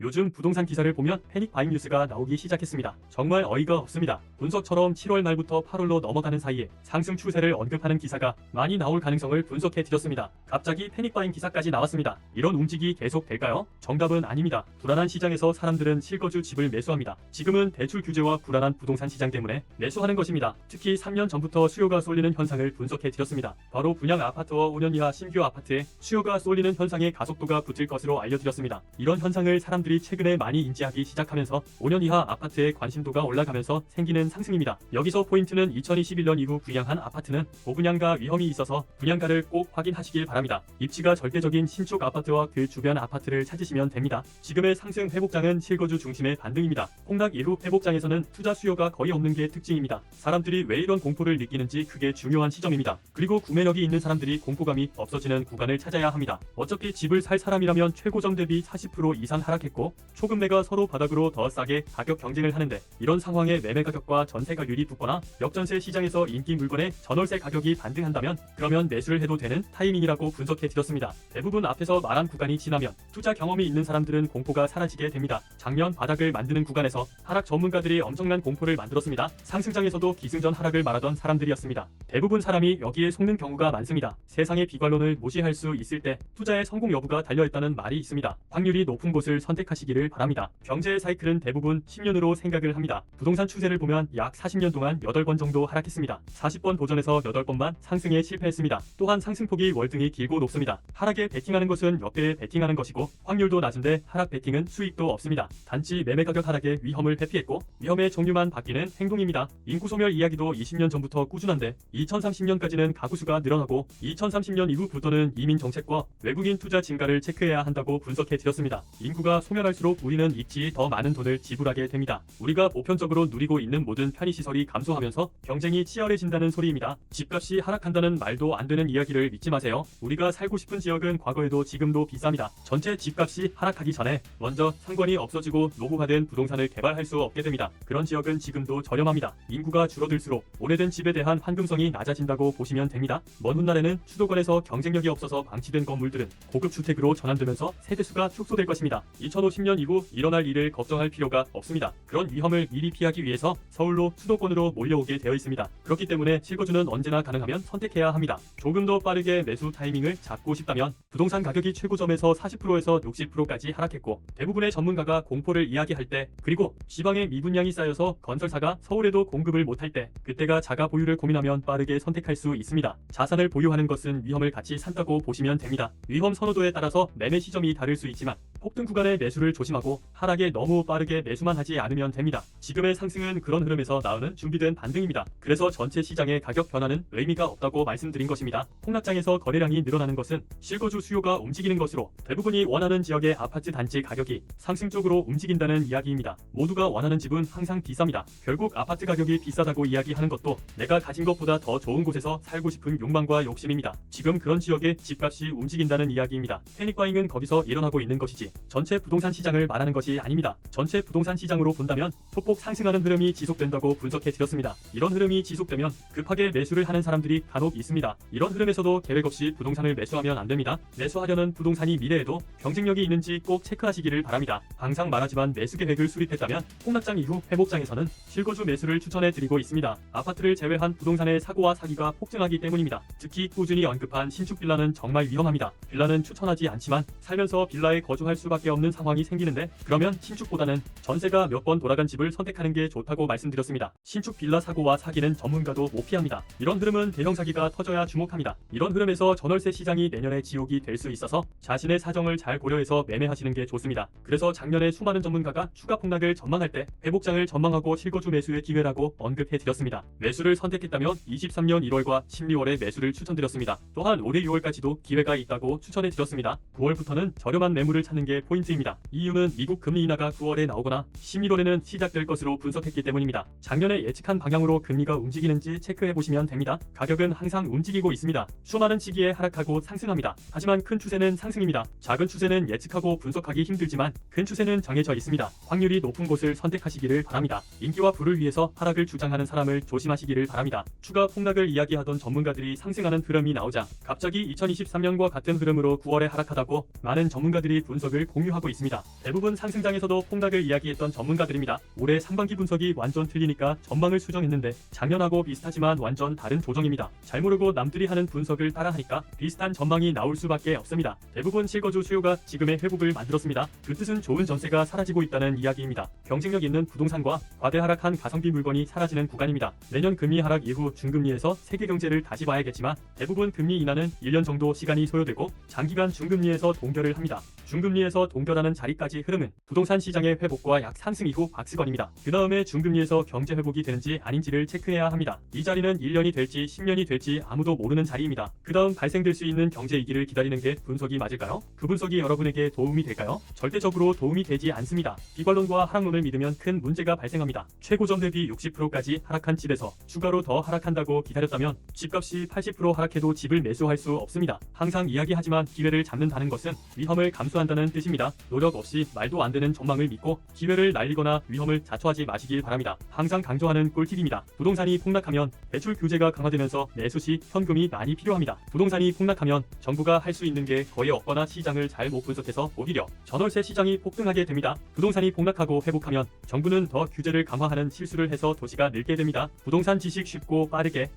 요즘 부동산 기사를 보면 패닉 바잉 뉴스가 나오기 시작했습니다. 정말 어이가 없습니다. 분석처럼 7월 말부터 8월로 넘어가는 사이에 상승 추세를 언급하는 기사가 많이 나올 가능성을 분석해 드렸습니다. 갑자기 패닉 바잉 기사까지 나왔습니다. 이런 움직이 계속 될까요? 정답은 아닙니다. 불안한 시장에서 사람들은 실거주 집을 매수합니다. 지금은 대출 규제와 불안한 부동산 시장 때문에 매수하는 것입니다. 특히 3년 전부터 수요가 쏠리는 현상을 분석해 드렸습니다. 바로 분양 아파트와 5년 이하 신규 아파트에 수요가 쏠리는 현상의 가속도가 붙을 것으로 알려드렸습니다. 이런 현상을 사람들이 최근에 많이 인지하기 시작하면서 5년 이하 아파트의 관심도가 올라가면서 생기는 상승입니다. 여기서 포인트는 2021년 이후 분양한 아파트는 고분양가 위험이 있어서 분양가를 꼭 확인하시길 바랍니다. 입지가 절대적인 신축 아파트와 그 주변 아파트를 찾으시면 됩니다. 지금의 상승 회복장은 실거주 중심의 반등입니다. 폭락 이후 회복장에서는 투자 수요가 거의 없는 게 특징입니다. 사람들이 왜 이런 공포를 느끼는지 그게 중요한 시점입니다. 그리고 구매력이 있는 사람들이 공포감이 없어지는 구간을 찾아야 합니다. 어차피 집을 살 사람이라면 최고점 대비 40% 이상 하락했고 초급매가 서로 바닥으로 더 싸게 가격 경쟁을 하는데, 이런 상황에 매매 가격과 전세 가율이 붙거나 역전세 시장에서 인기 물건의 전월세 가격이 반등한다면 그러면 매수를 해도 되는 타이밍이라고 분석해 드렸습니다. 대부분 앞에서 말한 구간이 지나면 투자 경험이 있는 사람들은 공포가 사라지게 됩니다. 작년 바닥을 만드는 구간에서 하락 전문가들이 엄청난 공포를 만들었습니다. 상승장에서도 기승전 하락을 말하던 사람들이었습니다. 대부분 사람이 여기에 속는 경우가 많습니다. 세상의 비관론을 무시할 수 있을 때 투자의 성공 여부가 달려있다는 말이 있습니다. 확률이 높은 곳을 선택하시기를 바랍니다. 경제의 사이클은 대부분 10년으로 생각을 합니다. 부동산 추세를 보면 약 40년 동안 8번 정도 하락했습니다. 40번 도전해서 8번만 상승에 실패했습니다. 또한 상승폭이 월등히 길고 높습니다. 하락에 베팅하는 것은 역대에 베팅하는 것이고 확률도 낮은데 하락 베팅은 수익도 없습니다. 단지 매매 가격 하락의 위험을 회피했고 위험의 종류만 바뀌는 행동입니다. 인구 소멸 이야기도 20년 전부터 꾸준한데 2030년까지는 가구수가 늘어나고 2030년 이후부터는 이민 정책과 외국인 투자 증가를 체크해야 한다고 분석해 드렸습니다. 인구가 소멸할수록 우리는 입지 더 많은 돈을 지불하게 됩니다. 우리가 보편적으로 누리고 있는 모든 편의시설이 감소하면서 경쟁이 치열해진다는 소리입니다. 집값이 하락한다는 말도 안 되는 이야기를 믿지 마세요. 우리가 살고 싶은 지역은 과거에도 지금도 비쌉니다. 전체 집값이 하락하기 전에 먼저 상권이 없어지고 노후화된 부동산을 개발할 수 없게 됩니다. 그런 지역은 지금도 저렴합니다. 인구가 줄어들수록 오래된 집에 대한 환금성이 낮아진다고 보시면 됩니다. 먼 훗날에는 수도권에서 경쟁력이 없어서 방치된 건물들은 고급 주택으로 전환되면서 세대수가 축소될 것입니다. 2050년 이후 일어날 일을 걱정할 필요가 없습니다. 그런 위험을 미리 피하기 위해서 서울로 수도권으로 몰려오게 되어 있습니다. 그렇기 때문에 실거주는 언제나 가능하면 선택해야 합니다. 조금 더 빠르게 매수 타이밍을 잡고 싶다면 부동산 가격이 최고점에서 40%에서 60%까지 하락했고 대부분의 전문가가 공포를 이야기할 때, 그리고 지방에 미분양이 쌓여서 건설사가 서울에도 공급을 못할 때, 그때가 자가 보유를 고민하면 빠르게 선택할 수 있습니다. 자산을 보유하는 것은 위험을 같이 산다고 보시면 됩니다. 위험 선호도에 따라서 매매 시점이 다를 수 있지만 폭등 구간의 매수를 조심하고 하락에 너무 빠르게 매수만 하지 않으면 됩니다. 지금의 상승은 그런 흐름에서 나오는 준비된 반등입니다. 그래서 전체 시장의 가격 변화는 의미가 없다고 말씀드린 것입니다. 폭락장에서 거래량이 늘어나는 것은 실거주 수요가 움직이는 것으로 대부분이 원하는 지역의 아파트 단지 가격이 상승 쪽으로 움직인다는 이야기입니다. 모두가 원하는 집은 항상 비쌉니다. 결국 아파트 가격이 비싸다고 이야기하는 것도 내가 가진 것보다 더 좋은 곳에서 살고 싶은 욕망과 욕심입니다. 지금 그런 지역의 집값이 움직인다는 이야기입니다. 패닉바잉은 거기서 일어나고 있는 것이지 전체 부동산 시장을 말하는 것이 아닙니다. 전체 부동산 시장으로 본다면 소폭 상승하는 흐름이 지속된다고 분석해 드렸습니다. 이런 흐름이 지속되면 급하게 매수를 하는 사람들이 간혹 있습니다. 이런 흐름에서도 계획 없이 부동산을 매수하면 안 됩니다. 매수하려는 부동산이 미래에도 경쟁력이 있는지 꼭 체크하시기를 바랍니다. 항상 말하지만 매수 계획을 수립했다면 폭락장 이후 회복장에서는 실거주 매수를 추천해 드리고 있습니다. 아파트를 제외한 부동산의 사고와 사기가 폭증하기 때문입니다. 특히 꾸준히 언급한 신축 빌라는 정말 위험합니다. 빌라는 추천하지 않지만 살면서 빌라에 거주할 수밖에 없는 상황이 생기는데, 그러면 신축보다는 전세가 몇 번 돌아간 집을 선택하는 게 좋다고 말씀드렸습니다. 신축 빌라 사고와 사기는 전문가도 못 피합니다. 이런 흐름은 대형 사기가 터져야 주목합니다. 이런 흐름에서 전월세 시장이 내년에 지옥이 될 수 있어서 자신의 사정을 잘 고려해서 매매하시는 게 좋습니다. 그래서 작년에 수많은 전문가가 추가 폭락을 전망할 때 회복장을 전망하고 실거주 매수의 기회라고 언급해 드렸습니다. 매수를 선택했다면 23년 1월과 12월에 매수를 추천드렸습니다. 또한 올해 6월까지도 기회가 있다고 추천해 드렸습니다. 9월부터는 저렴한 매물을 찾는 게 포인트입니다. 이유는 미국 금리 인하가 9월에 나오거나 11월에는 시작될 것으로 분석했기 때문입니다. 작년에 예측한 방향으로 금리가 움직이는지 체크해 보시면 됩니다. 가격은 항상 움직이고 있습니다. 수많은 시기에 하락하고 상승합니다. 하지만 큰 추세는 상승입니다. 작은 추세는 예측하고 분석하기 힘들지만 큰 추세는 정해져 있습니다. 확률이 높은 곳을 선택하시기를 바랍니다. 인기와 부를 위해서 하락을 주장하는 사람을 조심하시기를 바랍니다. 추가 폭락을 이야기하던 전문가들이 상승하는 흐름이 나오자 갑자기 2023년과 같은 흐름으로 9월에 하락하다고 많은 전문가들이 분석을 분석을 공유하고 있습니다. 대부분 상승장에서도 폭락을 이야기했던 전문가들입니다. 올해 상반기 분석이 완전 틀리니까 전망을 수정했는데 작년하고 비슷하지만 완전 다른 조정입니다. 잘 모르고 남들이 하는 분석을 따라하니까 비슷한 전망이 나올 수밖에 없습니다. 대부분 실거주 수요가 지금의 회복을 만들었습니다. 그 뜻은 좋은 전세가 사라지고 있다는 이야기입니다. 경쟁력 있는 부동산과 과대 하락한 가성비 물건이 사라지는 구간입니다. 내년 금리 하락 이후 중금리에서 세계 경제를 다시 봐야겠지만 대부분 금리 인하는 1년 정도 시간이 소요되고 장기간 중금리에서 동결을 합니다. 중금리에서 동결하는 자리까지 흐름은 부동산 시장의 회복과 약 상승 이후 박스권입니다. 그 다음에 중금리에서 경제 회복이 되는지 아닌지를 체크해야 합니다. 이 자리는 1년이 될지 10년이 될지 아무도 모르는 자리입니다. 그 다음 발생될 수 있는 경제 위기를 기다리는 게 분석이 맞을까요? 그 분석이 여러분에게 도움이 될까요? 절대적으로 도움이 되지 않습니다. 비관론과 하락론을 믿으면 큰 문제가 발생합니다. 최고점 대비 60%까지 하락한 집에서 추가로 더 하락한다고 기다렸다면 집값이 80% 하락해도 집을 매수할 수 없습니다. 항상 이야기하지만 기회를 잡는다는 것은 위험을 감수한다는 뜻입니다. 노력 없이 말도 안 되는 전망을 믿고 기회를 날리거나 위험을 자초하지 마시길 바랍니다. 항상 강조하는 꿀팁입니다. 부동산이 폭락하면 대출 규제가 강화되면서 매수 시 현금이 많이 필요합니다. 부동산이 폭락하면 정부가 할 수 있는 게 거의 없거나 시장을 잘못 분석해서 오히려 전월세 시장이 폭등하게 됩니다. 부동산이 폭락하고 회복하면 정부는 더 규제를 강화하는 실수를 해서 도시가 늙게 됩니다. 부동산 지식 쉽고 빠르게